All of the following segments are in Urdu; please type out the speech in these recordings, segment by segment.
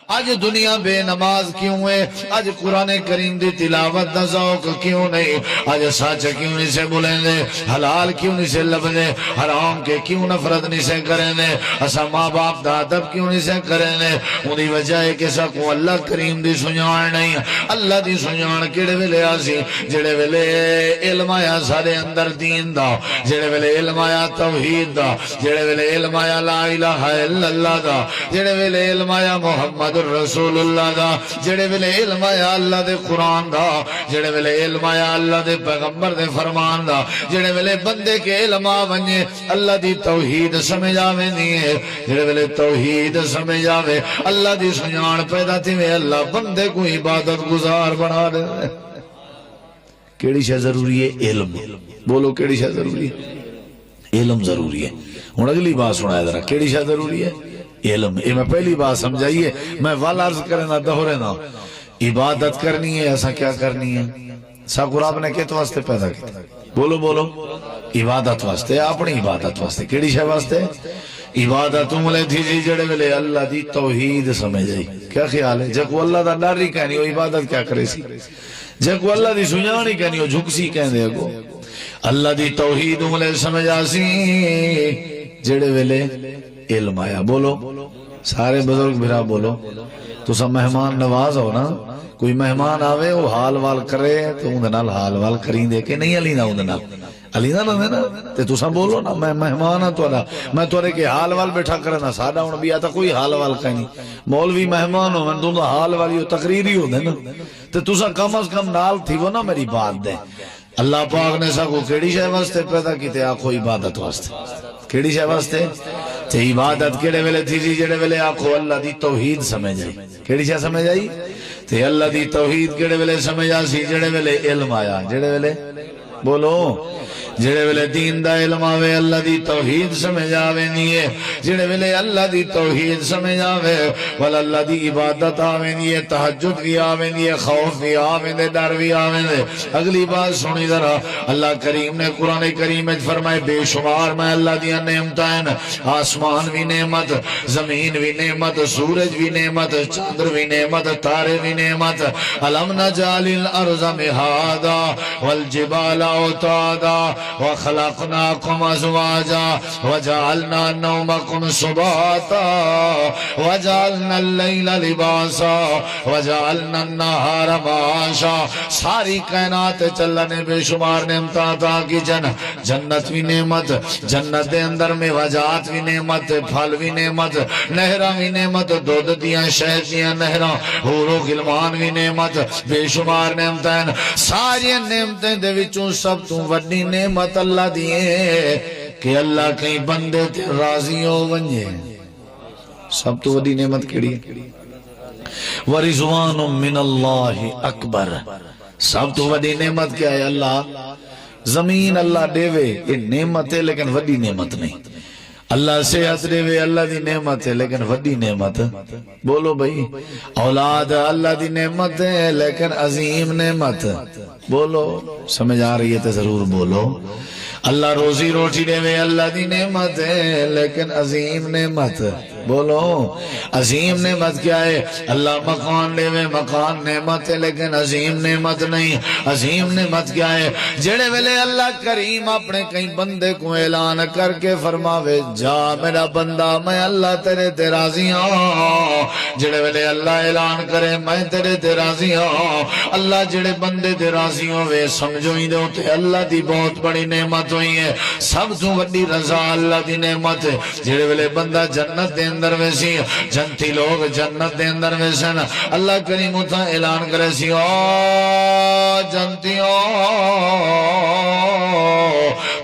آج دنیا بے نماز کیوں ہے؟ آج قرآن کریم دی تلاوت دا ذوق کیوں نہیں؟ آج سچ کیوں نہیں سے بولیں دے؟ حلال کیوں نہیں سے لب دے؟ حرام کے کیوں نفرت نہیں سے کریں دے؟ اسا ماں باپ دا ادب کیوں نہیں سے کریں دے؟ انہی وجہ ہے کہ سکو اللہ کریم دی سنجان نہیں۔ اللہ دی سنجان کیڑے ویلے آسی؟ جڑے ویلے علم آیا سارے اندر دین دا، جڑے ویلے علم آیا توحید دا، جڑے ویلے علم آیا لا الہ الا اللہ دا، جڑے ویلے علم آیا محمد رسول اللہ دا، جڑے ویلے علم آیا اللہ دے قرآن دا، جڑے ویلے علم آیا اللہ دے پیغمبر دے فرمان دا، جڑے ویلے بندے کے علم آ ونجے اللہ دی توحید سمجھ آوے نہیں ہے، جڑے ویلے توحید سمجھ آوے اللہ دی سنجان پیدا تھی میں اللہ بندے کو عبادت گزار بنا دے۔ کیڑی شے ضروری ہے؟ علم۔ بولو کیڑی شے ضروری ہے؟ علم ضروری ہے۔ ہن اگلی بات سنائے ذرا، کیڑی شے ضروری ہے؟ علم۔ یہ میں پہلی بات سمجھائیے، میں والا عرض کرنا دہرے نہ، عبادت کرنی ہے ایسا کیا کرنی ہے؟ ساکر آپ نے کہت واسطے پیدا کیا؟ بولو بولو، عبادت واسطے، اپنی عبادت واسطے۔ کیڑی شے واسطے؟ عبادت ملے تھی جی جڑے ویلے اللہ دی توحید سمجھ آئی۔ کیا خیال ہے؟ جب اللہ دا ڈر ہی کہنی ہو عبادت کیا کرے سی؟ جب اللہ دی سنجان ہی کہنی ہو جھکسی کہن دے گو۔ اللہ دی توحید ملے سمجھ آسی جڑے ویلے علم آیا۔ بولو سارے بزرگ بھرا بولو، تو سب مہمان نواز ہو نا، کوئی مہمان آوے وہ حال وال کرے تو اندھے نال حال وال کریں دے کہ نہیں علی نا اندھے نال علی نا نہ نا تے تو سب بولو نا میں مہمان ہاں توڑا، میں توڑے کے حال وال بیٹھا کرنا سادہ ہون بھی آتا کوئی حال وال کہیں مولوی مہمان ہو میں تو حال والی ہو تقریری ہو دے نا تے تو سب کم از کم نال تھی وہ نا میری بات دے۔ اللہ پاک نے سا کو کیڑی شے واسطے پیدا کیتے آخو عبادت واسطے۔ کیڑی شے واسطے؟ تے عبادت کیڑے ویلے تھی جی جڑے ویلے آخو اللہ دی توحید سمجھ آئی۔ کیڑی شے سمجھ آئی؟ تے اللہ دی توحید کیڑے ویلے سمجھ آسی جڑے ویلے علم آیا۔ جڑے ویلے بولو جڑے ویلے دین دا علم آوے اللہ دی توحید سمجھ آوے نہیں ہے، جڑے ویلے اللہ دی توحید سمجھ آوے والا اللہ دی عبادت آوے نہیں ہے، تہجد بھی آوے نہیں ہے، خوف بھی آوے دے، ڈر بھی آوے دے۔ اگلی بات سنی ذرا، اللہ کریم نے قرآن کریم میں فرمائے بے شمار میں اللہ دیا نعمتائن، آسمان بھی نعمت، زمین بھی نعمت، سورج بھی نعمت، چاندر بھی نعمت، تارے بھی نعمت۔ الم نجعل الارض مہادا والجبال اوتادا وخلقناكم ازواجا وجعلنا نومكم سباتا وجعلنا الليل لباسا وجعلنا النهار معاشا۔ ساری کائنات چلنے بے شمار نعمتاں عطا کی جنت بھی نعمت، جنت دے اندر میں وجات بھی نعمت، پھل بھی نعمت، نہراں بھی نعمت، دودھ دیاں شہد دیاں نہراں، حور و غلمان بھی نعمت، بے شمار نعمتیں۔ ساری نعمتیں دے وچوں سب تو وڈی نعمت اللہ دیئے کہ اللہ کئی بندے تے راضی ہو ونجے۔ سب تو وڈی نعمت کیڑی ورضوان من اللہ اکبر۔ سب تو وڈی نعمت کیا ہے؟ اللہ زمین اللہ دے وے یہ نعمت ہے لیکن وڈی نعمت نہیں۔ اللہ صحت دے وے اللہ دی نعمت ہے لیکن وڈی نعمت۔ بولو بھائی اولاد اللہ دی نعمت ہے لیکن عظیم نعمت۔ بولو سمجھ آ رہی ہے تو ضرور بولو۔ اللہ روزی روٹی دے وے اللہ دی نعمت ہے لیکن عظیم نعمت۔ بولو عظیم نعمت کیا ہے؟ اللہ مکان دے وے مکان نعمت ہے لیکن عظیم نعمت نہیں۔ عظیم نعمت کیا ہے؟ جڑے ویلے اللہ کریم اپنے کئی بندے کو اعلان کر کے فرماوے جا میرا بندہ میں اللہ تیرے تے راضی ہوں۔ جڑے ویلے اللہ اعلان کرے میں تیرے تے راضی ہوں، اللہ جڑے بندے تے راضی ہوئے سمجھو ہی دے تے اللہ دی بہت بڑی نعمت ہوئی ہے۔ سب تو بڑی رضا اللہ دی نعمت ہے۔ جڑے ویلے بندہ جنت دے اندر ویسی جنتی لوگ جنت دے اندر ویسن اللہ کریم اتھا اعلان کرے سی او جنتیوں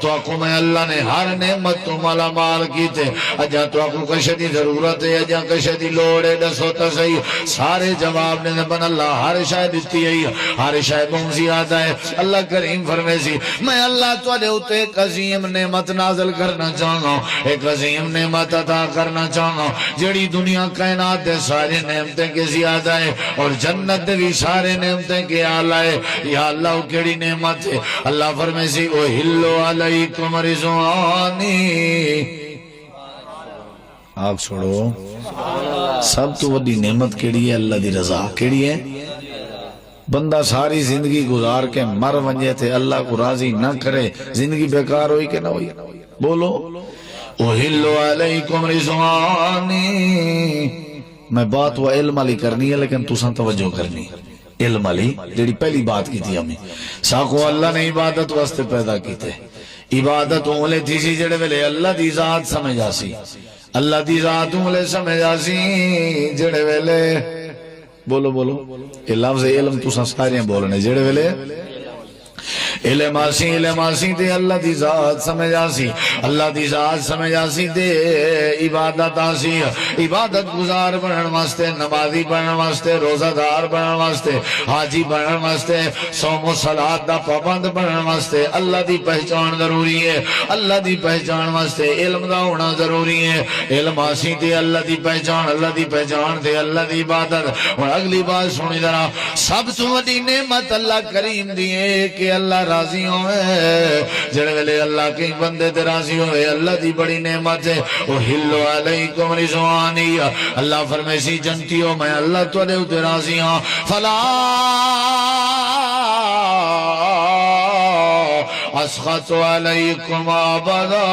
تو اکو میں اللہ نے ہر نعمت تو مالا مال کی تے اجا تو اکو کشدی ضرورت ہے اجا کشدی لوڑے دسو تا صحیح سارے جواب نے بن اللہ ہر شاید دیتی ہے ہر شاید بہن زیادہ ہے۔ اللہ کریم فرمے سی میں اللہ تو اڈے اتے ایک عظیم نعمت نازل کرنا چاہوں، ایک عظیم نعمت عطا کرنا چاہوں جڑی دنیا کائنات دے سارے نعمتیں کے زیادہ ہے اور جنت دے بھی سارے نعمتیں کے آلہ ہے۔ یا اللہ کیڑی نعمت ہے؟ اللہ فرمے سی او ہلو علیکم رضوانی آگ چھوڑو سب تو وڈی نعمت کیڑی ہے اللہ دی رضا کیڑی ہے بندہ ساری زندگی گزار کے مر ونجے تھے اللہ کو راضی نہ کرے زندگی بیکار ہوئی کہ نہ ہوئی بولو اُحِلُّ عَلَيْكُمْ رِضْوَانِي میں بات وہ علم علی کرنی ہے لیکن تُساں توجہ کرنی علم علی جیڑی پہلی بات کی تھی ہمیں ساکو اللہ نے عبادت واسطے پیدا کی تھے عبادت اولے تھی سی جڑے ویلے اللہ دی ذات سمجھا سی اللہ دی ذات اولے سمجھا سی جڑے ویلے بولو بولو یہ لفظ علم تُساں سارے بولنے جڑے ویلے علم آسی دے اللہ دی ذات سمجھا سی اللہ دی ذات سمجھا سی دے عبادت آسی عبادت گزار بنن واسطے نمازی بنن واسطے روزہ دار بنن واسطے حاجی بنن واسطے صوم و صلاۃ دا پابند بنن واسطے اللہ دی پہچان ضروری ہے اللہ دی پہچان واسطے علم دا ہونا ضروری ہے علم آسی دے اللہ دی پہچان دے اللہ دی عبادت اور اگلی بات سنی ذرا سب تو بڑی نعمت اللہ کریم دی ہے کہ اللہ راضی ہوئے جڑے ویلے اللہ کے بندے تے راضی ہوئے اللہ دی بڑی نعمت ہے اُحِلُّ عَلَيْكُمْ رِضْوَانِي اللہ فرمائے سی جنتیوں میں اللہ تواڈے اوتے راضی ہاں فلا اسخط علیکم ابدا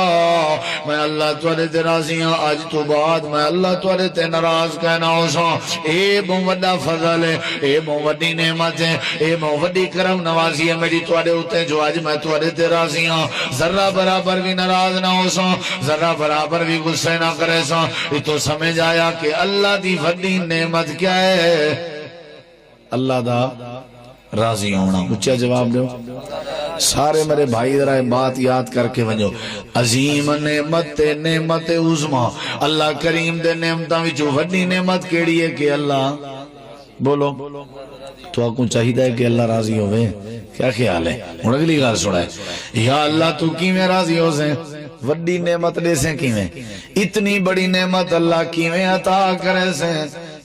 میں اللہ تواڈے تے راضی ہاں اج تو بعد میں اللہ تواڈے تے ناراض کہنا ہوساں اے بہت بڑا فضل ہے اے بہت بڑی نعمت ہے اے بہت بڑی کرم نوازی ہے میری تواڈے اوتے جو اج میں تواڈے تے راضی ہاں ذرہ برابر بھی ناراض نہ ہوساں ذرہ برابر بھی غصے نہ کرے ساں یہ تو سمجھ آیا کہ اللہ دی بڑی نعمت کیا ہے اللہ دا راضی ہونا اچھا جواب دو سارے میرے بھائی ذرا بات یاد کر کے ونجو عظیم نعمت عظما اللہ کریم دے نعمتاں وچوں وڈی نعمت کیڑی ہے کہ اللہ بولو تو آپ کو چاہیے کہ اللہ راضی ہوئے کیا خیال ہے ہن اگلی گل سنائے یا اللہ تو کیویں راضی ہو سے وڈی نعمت دے سے کیویں اتنی بڑی نعمت اللہ کیویں عطا کرے سے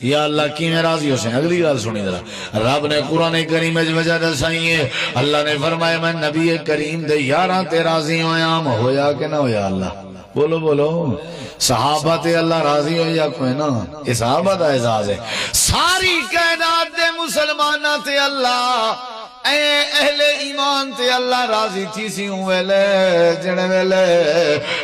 یا اللہ کی میں راضی ہو سے اگلی گال سنی ذرا رب نے قرآن کریم میں وجہ دسائی ہے اللہ نے فرمایا میں نبی کریم دے یاراں تے راضی ہویا ہویا کہ نہ ہویا اللہ بولو بولو صحابہ تے اللہ راضی ہو یا کوئی نا یہ صحابہ دا اعزاز ہے ساری کائنات دے مسلمانہ تے اللہ اے اہل ایمان تے اللہ راضی تھی سی ہوں ویلے جنے ویلے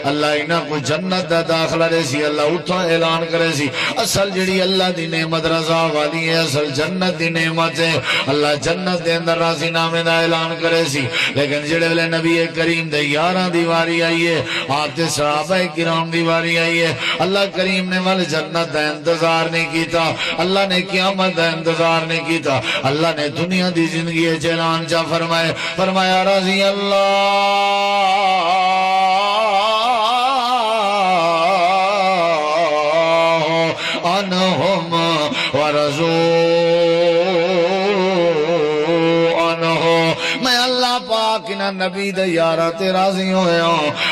اللہ انہاں کو جنت دا داخلہ رہے سی اللہ اتھا اعلان کرے سی اصل جڑی اللہ دی نعمت رضا والی ہے اصل جنت دی نعمت ہے اللہ جنت دے اندر راضی نامے دا اعلان کرے سی لیکن جڑے ویلے نبی کریم دے یاراں دی واری آئی ہے آپ دے صحابہ کرام دی واری آئی ہے اللہ کریم نے وال جنت دا انتظار نہیں کیتا اللہ نے قیامت دا انتظار نہیں کیتا اللہ نے دنیا دی زندگی اعلان جا فرمایا رضی اللہ عنہم ورضوا عنہ میں اللہ پاک نہ نبی دے یارہ تے راضی ہویا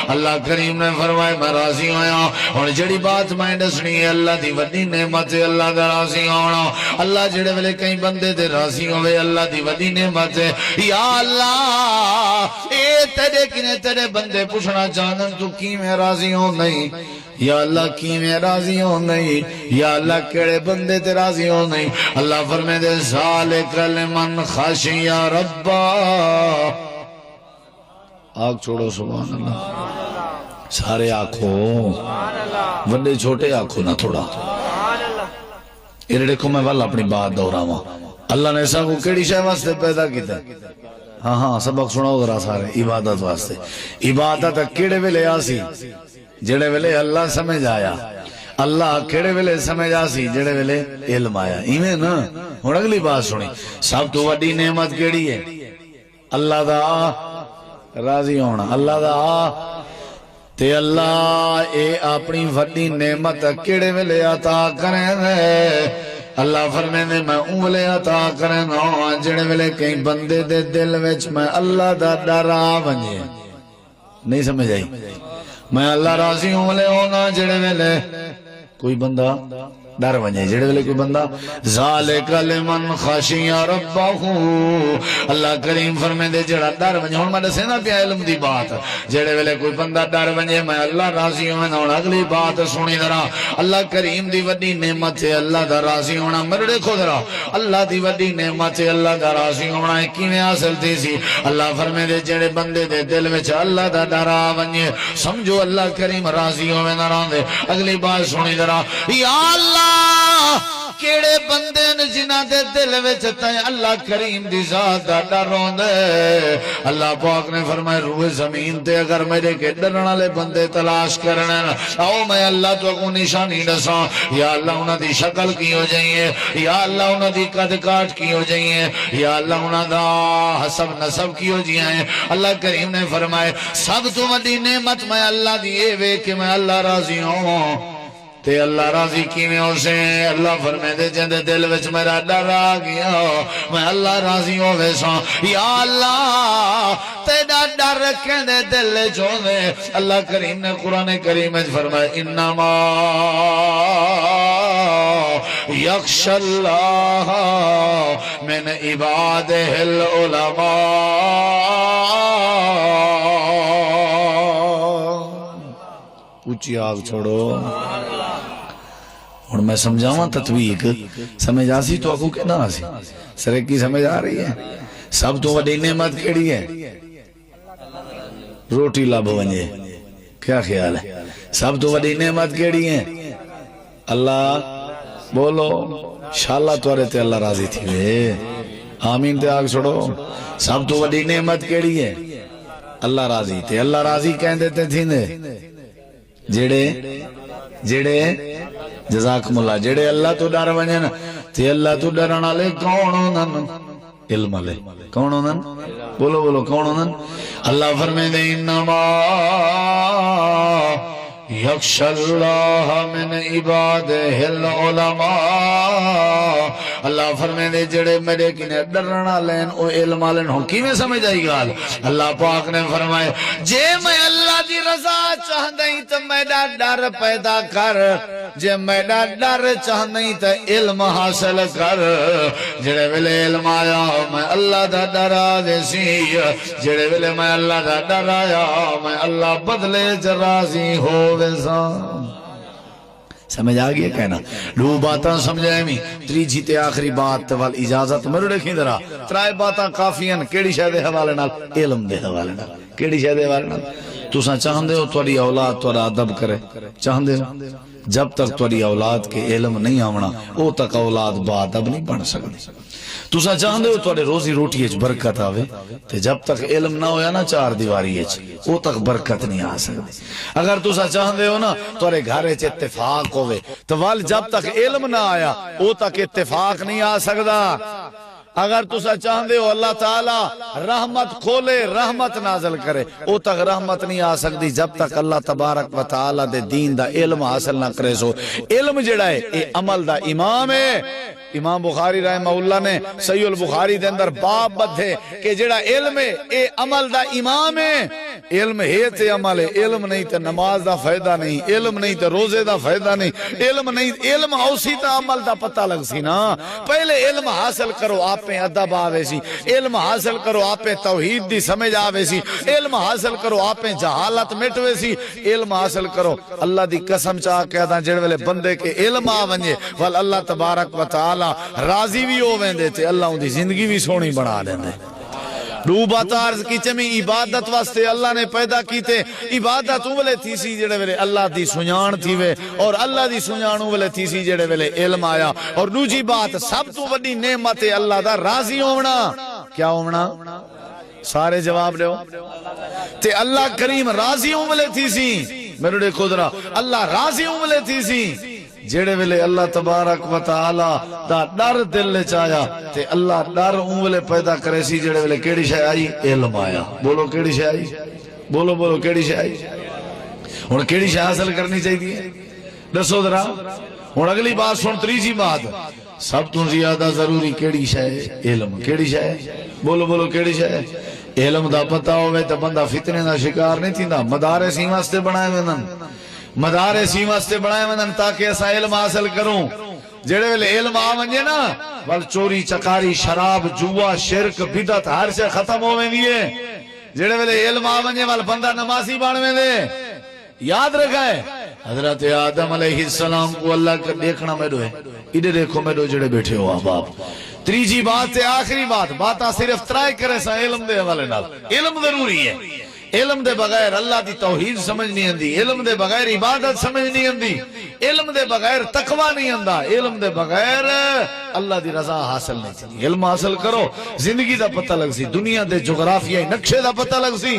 اللہ کریم نے فرمایا میں راضی ہویا اور جڑی بات میں دسنی ہے اللہ دی وڈی نعمت ہے اللہ دا راضی ہونا اللہ جڑے ویلے کئی بندے دے راضی ہوئے اللہ دی وڈی نعمت ہے یا اللہ اے تیرے کنے تیرے بندے پوچھنا چاہن تو کی میں راضی ہوں نہیں یا اللہ کی میں راضی ہوں نہیں یا اللہ کیڑے بندے تے راضی ہوں نہیں اللہ فرمائے دے ذالک لمن خشی ربا آگ چھوڑو سبحان اللہ سارے آنکھوں وڈے چھوٹے آنکھوں نہ تھوڑا یہ دیکھو میں والا اپنی بات دورا ہوں اللہ نے ایسا کو کیڑی شے واسطے پیدا کیتا ہاں ہاں سبق سناؤ ذرا سارے عبادت واسطے عبادت کیڑے ویلے آسی جڑے ویلے اللہ سمجھ آیا اللہ کیڑے ویلے سمجھ آسی جڑے ویلے علم آیا ایویں نا ہن اگلی بات سنی سب تو وڈی نعمت کیڑی ہے اللہ دا راضی ہونا اللہ دا تے اللہ اے اپنی وڈی نعمت کیڑے ویلے عطا کرے اللہ فرمینے میں اولے عطا کریں جڑے ویلے کئی بندے دے دل وچ میں اللہ دا ڈرا ونجے نہیں سمجھ آئی میں اللہ راضی اولے ہونا جڑے ویلے کوئی بندہ ڈر ونجے جڑے ویلے کوئی بندہ ذالک لمن خشی ربہ اللہ کریم فرمیندے جڑا ڈر ونجے ہن میں دسے نا پیا علم دی بات جڑے ویلے کوئی بندہ ڈر ونجے میں اللہ راضی ہوں ہن اگلی بات سنی ذرا اللہ کریم دی وڈی نعمت ہے اللہ دا راضی ہونا میرے دیکھو ذرا اللہ دی وڈی نعمت ہے اللہ دا راضی ہونا ہے کیویں حاصل تھی سی اللہ فرمیندے جڑے بندے دے دل وچ اللہ دا ڈر آ ونجے سمجھو اللہ کریم راضی ہوے نہ راندے اگلی بات سنی ذرا یا اللہ کیڑے بندے نے جنہاں دے دل وچ تے اللہ کریم دی ذات دا ڈر ہوندے اللہ پاک نے فرمایا روئے زمین تے اگر میرے کے ڈرن والے بندے تلاش کرنے آؤ میں اللہ تو کو نشانی دساں یا اللہ انہاں دی شکل کی ہو جائیے یا اللہ انہاں دی قد کاٹ کی ہو جائیے یا اللہ انہاں دا حسب نسب کی ہو جائیں اللہ کریم نے فرمایا سب تو بڑی نعمت میں اللہ دی اے وے کہ میں اللہ راضی ہوں تے اللہ راضی کیویں ہو سے اللہ فرمیندے جندے دل وچ میرا ڈر آ گیا میں اللہ راضی ہووے ساں یا اللہ تیرا ڈر رکھیں دے دل وچ ہووے اللہ کریم نے قرآن کریم وچ فرمایا انما یخشی اللہ من عبادہ العلماء اونچی آگ چھوڑو اور میں سمجھاواں تطبیق سمجھ آسی تو آکو کہ نہ آسی سرے کی سمجھ آ رہی ہے سب تو وڈی نعمت کیڑی ہے روٹی لب ونجے کیا خیال ہے سب تو وڈی نعمت کیڑی ہے اللہ بولو شاءاللہ توارے تے اللہ راضی تھی وے آمین تے آگ چھوڑو سب تو وڈی نعمت کیڑی ہے اللہ راضی تے اللہ راضی کہن دیتے تھی نے جڑے جزاکم اللہ جڑے اللہ تو ڈر ونجن تے اللہ تو ڈرن والے کون ہونن علم والے کون ہونن بولو بولو کون ہونن اللہ فرمیندے انما یخشی اللہ من عبادہ العلماء اللہ فرمیندے جڑے میرے کنے ڈرن والے او علم والے ہوں کیویں سمجھ آئی گل اللہ پاک نے فرمایا جے میں اللہ دی رضا چاہندیں تے میرا ڈر پیدا کر جے میرا ڈر چاہندیں تے علم حاصل کر جڑے ویلے علم آیا میں اللہ دا ڈر آ سی جڑے ویلے میں اللہ دا ڈر آیا میں اللہ بدلے چ راضی ہو سمجھ آگیا کہنا دو باتاں سمجھائیں میں تریجی تے آخری بات وال اجازت مرو رکھیں درہ ترائے باتاں کافی ہیں کیڑی شاہ دے حوالے نال علم دے حوالے نال کیڑی شاہ دے حوالے نال تو ساں چاہندے ہو توڑی اولاد توڑا ادب کرے چاہندے ہو جب تک توڑی اولاد کے علم نہیں آونا او تک اولاد با ادب نہیں بن سکتی تو ساں چاہندے ہو توڑے روزی روٹی اچ برکت آوے تے جب تک علم نہ ہویا نا چار دیواری اچ او تک برکت نہیں آ سکتی اگر تو ساں چاہندے ہو نا توڑے گھر اچ اتفاق ہوئے تو وال جب تک علم نہ آیا او تک اتفاق نہیں آ سکتا اگر تسا چاہندے ہو اللہ تعالی رحمت کھولے رحمت نازل کرے او تک رحمت نہیں آ سکتی جب تک اللہ تبارک و تعالی دے دین دا علم حاصل نہ کرے سو علم جڑا ہے اے عمل دا امام ہے امام بخاری رحمہ اللہ نے صحیح البخاری دے اندر باب بدھے کہ جڑا علم ہے اے عمل دا امام ہے علم ہے تے عمل ہے علم نہیں تے نماز دا فائدہ نہیں علم نہیں تے روزے دا فائدہ نہیں علم نہیں علم اوسی تا عمل دا پتہ لگ سی نا پہلے علم حاصل کرو آپ پہ ادب آوے سی علم حاصل کرو آپ پہ توحید دی سمجھ آوے سی علم حاصل کرو آپ پہ جہالت مٹوے سی علم حاصل کرو اللہ دی قسم چاہ کہتا جڑ ویلے بندے کے علم آونجے وال اللہ تبارک و تعالی راضی بھی ہو ویندے تے اللہ ان دی زندگی بھی سونی بنا دیندے دو بات عرض کی چمی عبادت واسطے اللہ نے پیدا کیتے عبادت اولے تھی سی جڑے ویلے اللہ دی سنجان تھی وے اور اللہ دی سنجان اولے تھی سی جڑے ویلے علم آیا اور دوجی بات سب تو بڑی نعمت اللہ دا راضی ہونا کیا ہونا سارے جواب دو تے اللہ کریم راضی اولے تھی سی میرے دیکھو ذرا اللہ راضی اولے تھی سی جڑے ویلے اللہ تبارک و تعالی دا ڈر دل چایا تے اللہ ڈر اونلے پیدا کرے سی جڑے ویلے کیڑی شے آئی علم آیا بولو کیڑی شے آئی بولو بولو کیڑی شے آئی ہن کیڑی شے حاصل کرنی چاہیے دسو ذرا ہن اگلی بات سن تیسری بات سب تو زیادہ ضروری کیڑی شے علم کیڑی شے بولو بولو کیڑی شے علم دا پتہ ہوے تے بندہ فتنے دا شکار نہیں تھیندا مدارس ہی واسطے بنائے وندن مدارس ہی واسطے بنائے وندن تاکہ ایسا علم حاصل کروں جڑے ویلے علم آ ونجے نا ول چوری چکاری شراب جوا شرک بدعت ہر شے ختم ہو ویندی ہے جڑے ویلے علم آ ونجے ول بندہ نمازی بن ویندے یاد رکھے حضرت آدم علیہ السلام کو اللہ کا دیکھنا میرو ہے ادھر دیکھو میرو جڑے بیٹھے ہو احباب تریجی بات تے آخری بات صرف ترائی کرے سا علم دے حوالے نال علم ضروری ہے علم دے بغیر اللہ دی توحید سمجھ نہیں آندی علم دے بغیر عبادت سمجھ نہیں آندی علم دے بغیر تقوی نہیں آندا علم دے بغیر اللہ دی رضا حاصل نہیں تھی علم حاصل کرو زندگی دا پتہ لگ سی دنیا دے جغرافیائی نقشے دا پتہ لگ سی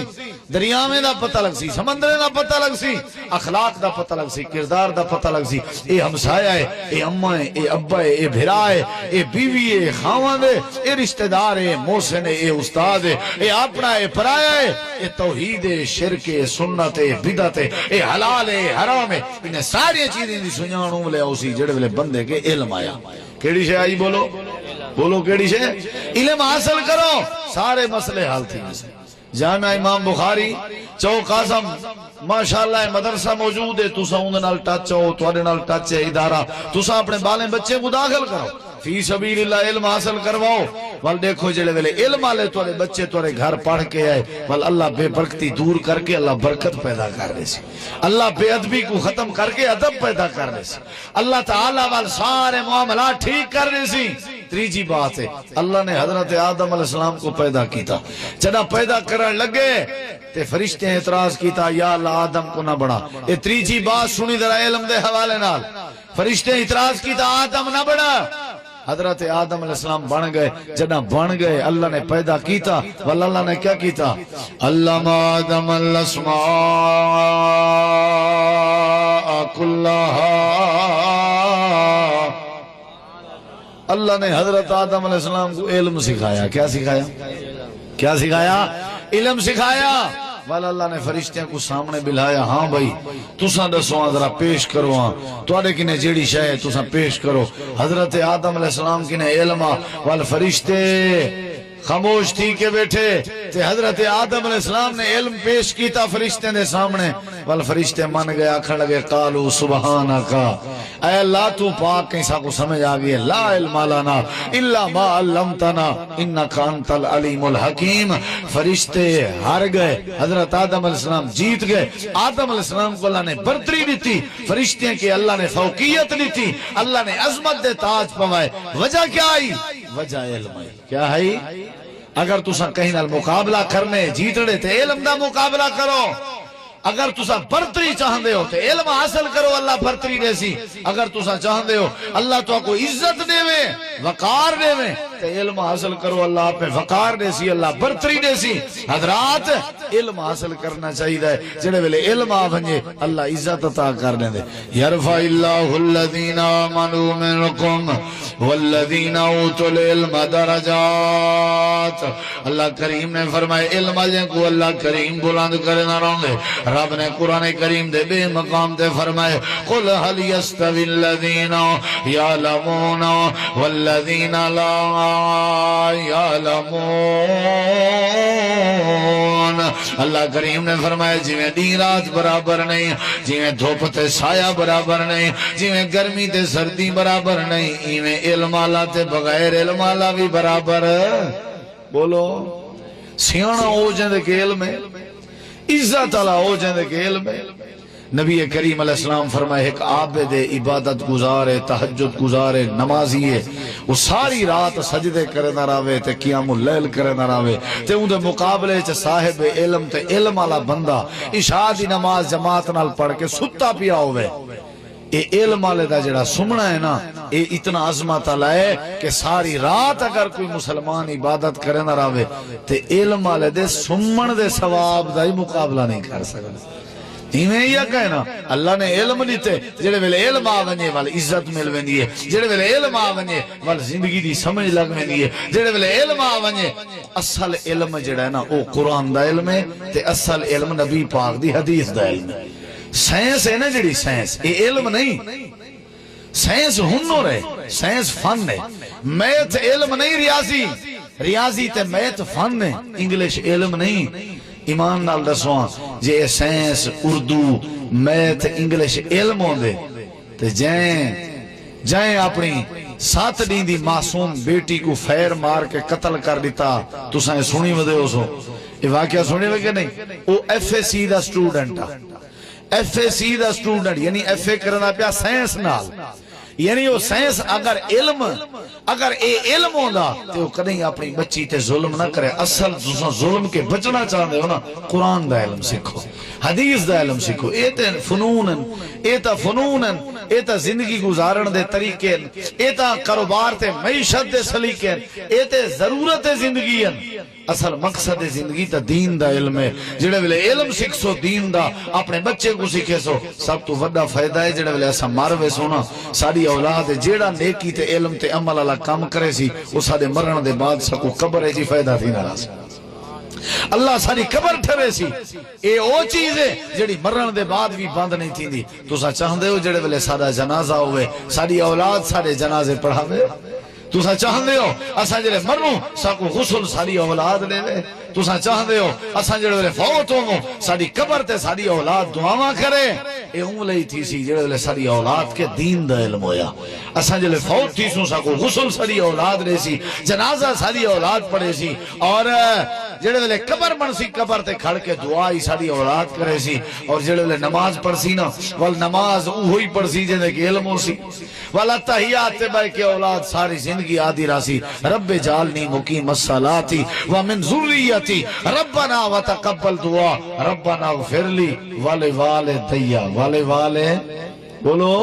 دریاویں دا پتہ لگ سی سمندریں دا پتہ لگ سی اخلاق دا پتہ لگ سی کردار دا پتہ لگ سی اے ہمسایہ ہے اے اماں ہے اے ابا ہے اے بھرا ہے اے بیوی ہے خاوند ہے اے رشتہ دار ہے محسن ہے اے استاد ہے اے اپنا ہے پرایا ہے اے توحید ہے شرک ہے سنت ہے بدعت ہے اے حلال ہے حرام ہے انہیں ساری چیزیں دی سنجھانوں لے اسی جڑے والے بندے کے علم آیا کیڑی شے آئی بولو کیڑی شے علم حاصل کرو سارے مسئلے حل تھی جامعہ امام بخاری چوک اعظم ماشاءاللہ مدرسہ موجود ہے تسا اون نال ٹچ ہو تواڈے نال ٹچ ہے ادارہ تسا اپنے بالیں بچے کو داخل کرو فی سبیل اللہ علم حاصل کرواؤ ول دیکھو جڑے ویلے علم والے تواڈے بچے تواڈے گھر پڑھ کے آئے ول اللہ بے برکتی دور کر کے اللہ برکت پیدا کر دے سی اللہ بے ادبی کو ختم کر کے ادب پیدا کر دے سی اللہ تعالی وال سارے معاملات ٹھیک کر دے سی تیجی بات ہے اللہ نے حضرت آدم علیہ السلام کو پیدا کیتا جدا پیدا کرن لگے تے فرشتے اعتراض کیتا یا اللہ آدم کو نہ بڑھا یہ تیجی بات سنی ذرا علم دے حوالے نال فرشتے اعتراض کیتا آدم نہ بڑھا حضرت آدم علیہ السلام بن گئے جنا بن گئے اللہ نے پیدا کیتا واللہ اللہ نے کیا کیتا علم آدم الاسماء کلھا اللہ نے حضرت آدم علیہ السلام کو علم سکھایا کیا سکھایا علم سکھایا والا اللہ نے فرشتیاں کو سامنے بلایا ہاں بھائی تساں دسو ذرا پیش کرو ہاں تواڈے کنے جیڑی شے ہے تساں پیش کرو حضرت آدم علیہ السلام کنے علم وال فرشتے خاموش تھی کے بیٹھے تے حضرت آدم علیہ السلام نے علم پیش کیتا فرشتے دے سامنے وال فرشتے من گئے آکھن لگے قالو سبحانک اے اللہ تو پاک کیسا کو سمجھ آگئی لا علم لنا الا ما علمتنا انک انت العلیم الحکیم فرشتے ہار گئے حضرت آدم علیہ السلام جیت گئے آدم علیہ السلام کو اللہ نے برتری دیتی فرشتے کے اللہ نے فوقیت دیتی اللہ نے عظمت دے تاج پوائے وجہ کیا آئی وجہ علم آئی کیا ہے اگر تسا کہیں نال مقابلہ کرنے جیتنے تے علم دا مقابلہ کرو اگر تسا برتری چاہندے ہو تے علم حاصل کرو اللہ برتری دے سی اگر تسا چاہندے ہو اللہ تو کو عزت دے وے وقار دے وے تے علم حاصل کرو اللہ آپ میں وقار دے سی اللہ برتری دے سی حضرات علم حاصل کرنا چاہیے جڑے ویلے علم آ ونجے اللہ عزت عطا کر دے یرفع اللہ الذین آمنوا منکم والذین اوتوا العلم درجات اللہ کریم نے فرمائے علم والے کو اللہ کریم بلند کرنا رہے رب نے قرآن کریم دے بے مقام تے فرمائے قل هل يستوي الذين يعلمون والذين لا يعلمون اللہ کریم نے فرمایا جی میں دن رات برابر نہیں جی میں دھوپ تے سایہ برابر نہیں جی میں گرمی تے سردی برابر نہیں ایویں علم والا تے بغیر علم والا بھی برابر بولو سیاںا ہو جاندے کہ علم ہے عزت اللہ ہو جاندے کہ علم ہے نبی کریم علیہ السلام فرمائے ایک عابد عبادت گزارے تہجد گزارے نمازی ہے وہ ساری رات سجدے کرے نہ راوے تے قیام اللیل کرے نہ راوے تے اون دے مقابلے چ صاحب علم تے علم والا بندہ عشاء دی نماز جماعت نال پڑھ کے ستا پیا ہوے اے علم والے دا جڑا سمنا ہے نا اے اتنا عظمت والا ہے کہ ساری رات اگر کوئی مسلمان عبادت کرے نہ راوے تے علم والے دے سمن دے ثواب دا ہی مقابلہ نہیں کر سکدا ایویں یا کہنا اللہ نے علم دیتے جڑے ویلے علم آ ونجے وال عزت مل ویندی ہے جڑے ویلے علم آ ونجے وال زندگی دی سمجھ لگ ویندی ہے جڑے ویلے علم آ ونجے اصل علم جڑا ہے نا او قرآن دا علم ہے تے اصل علم نبی پاک دی حدیث دا علم ہے سائنس ہے نا جڑی سائنس اے علم نہیں سائنس ہنر ہے سائنس فن ہے میتھ علم نہیں ریاضی تے میتھ فن ہے انگلش علم نہیں ایمان نال دسواں جے سائنس اردو میتھ انگلش علم ہوندے تے جیں جائیں اپنی 7 ڈین دی معصوم بیٹی کو فیر مار کے قتل کر دیتا تساں سنی ودے ہو سو یہ واقعہ سنی وے کہ نہیں وہ ایف اے سی دا سٹوڈنٹ ایف اے سی دا سٹوڈنٹ یعنی ایف اے کرنا پیا سائنس نال یعنی وہ سائنس اگر اے علم ہوندا تے وہ کدیں اپنی بچی تے ظلم نہ کرے اصل تساں ظلم کے بچنا چاہندے ہو نا قرآن دا علم سیکھو حدیث دا علم سیکھو اے تے فنون اے تا زندگی گزارن دے طریقے اے تا کاروبار تے معیشت دے سلیقے اے تے ضرورت زندگی اصل مقصد زندگی تا دین دا علم ہے جڑے ویلے علم سکھ سو دین دا اپنے بچے کو سکھے سو سب تو وڈا فائدہ ہے جڑے ویلے ایسا مروے سونا ساری اولاد جیڑا نیکی تے علم تے عمل اللہ کام کرے سی وہ سارے مرن دے بعد سکو قبر ہے جی فائدہ تھی ناراض اللہ ساری قبر ٹھرے سی اے او چیز ہے جڑی مرن دے بعد بھی بند نہیں تھی دی تو سا چاہندے ہو جڑے ویلے سارا جنازہ ہوئے ساری اولاد سارے جنازے پڑھاوے تو سا چاہندے ہو اساں جڑے مروں ساکو غسل ساری اولاد لے لے تو سا چاہندے ہو اساں جڑے ویلے فوت ہوں ساری قبر تے ساری اولاد دعاواں کرے اے لئی تھی سی جڑے ویلے ساری اولاد کے دین دا علم ہویا اساں جڑے فوت تھی سو ساکو غسل ساری اولاد لے سی جنازہ ساری اولاد پڑھے سی اور جڑے ویلے قبر بن سی قبر تے کھڑ کے دعا ہی ساری اولاد کرے سی اور جڑے ویلے نماز پڑھ سی نا ول نماز وہی پڑھ سی جے کہ علم ہو سی والا تحیات تے بہ کے اولاد ساری زندگی آدھی راسی رب جعلنی مقیم الصلاۃ ومن ذریتی ربنا وتقبل دعا ربنا اغفر لی ولوالدی بولو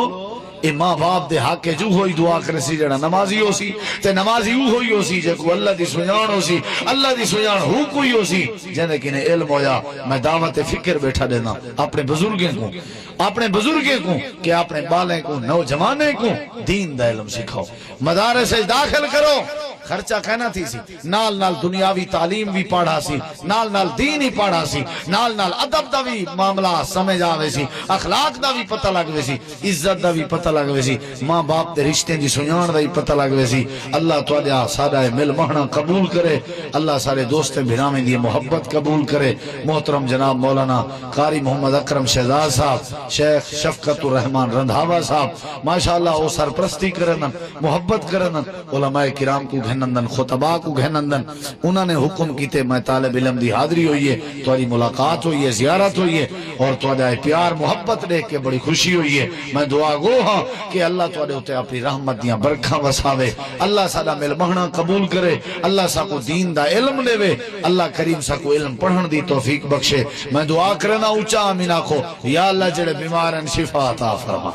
اے ماں باپ دے حق جو ہوئی دعا کرے سی جڑا نمازی ہو سی تے نمازی ہوئی ہو سی جے کو اللہ دی سجان ہو سی اللہ دی سجان ہو کوئی ہو سی جنے کنے علم ہویا میں دعوت فکر بیٹھا دینا اپنے بزرگیں کو کہ اپنے بالیں کو نوجوانے کو دین دا علم سکھاؤ مدارس داخل کرو خرچہ کہنا تھی سی نال نال دنیاوی تعلیم بھی پڑھا سی نال نال دین ہی پڑھا سی نال نال ادب دا بھی معاملہ سمجھ آوے سی اخلاق دا بھی پتہ لگوے سی عزت دا بھی پتہ لگوے سی ماں باپ دے رشتے دی سنجان دا بھی پتہ لگوے سی اللہ تواڈا سارا مل مہنا قبول کرے اللہ سارے دوست بھراویں دی محبت قبول کرے محترم جناب مولانا قاری محمد اکرم شہزاد صاحب شیخ شفقت الرحمان رندھاوا صاحب ماشاءاللہ او سرپرستی کرنن محبت کرنن علماء کرام کو گھنندن خطبہ کو گھنندن انہوں نے حکم کیتے میں طالب علم دی حاضری ہوئی ہے تمہاری ملاقات ہوئی ہے زیارت ہوئی ہے اور تمہارا پیار محبت دیکھ کے بڑی خوشی ہوئی ہے میں دعا گو ہاں کہ اللہ تمہارے ہوتے اپنی رحمت دیاں برکھاں وساوے اللہ ساڈا مل مہنا قبول کرے اللہ سا کو دین دا علم دے اللہ کریم سا کو علم پڑھن دی توفیق بخشے میں دعا کرنا اونچا آمین آکھو یا اللہ جڑے بیمارن شفا عطا فرما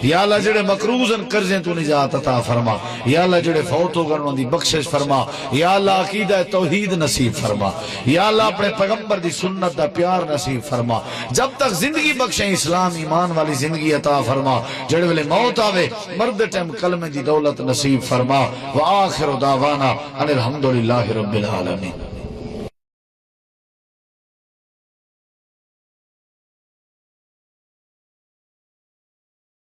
یا اللہ جڑے مقروضن قرضیں تو نجات عطا فرما یا اللہ جڑے فوت ہو گئے دی بخشش فرما یا اللہ عقیدہ توحید نصیب فرما یا اللہ اپنے پیغمبر دی سنت دا پیار نصیب فرما جب تک زندگی بخشیں اسلام ایمان والی زندگی عطا فرما جڑے ویلے موت آوے مرد ٹائم کلمے دی دولت نصیب فرما وآخر دعوانا ان الحمدللہ رب العالمین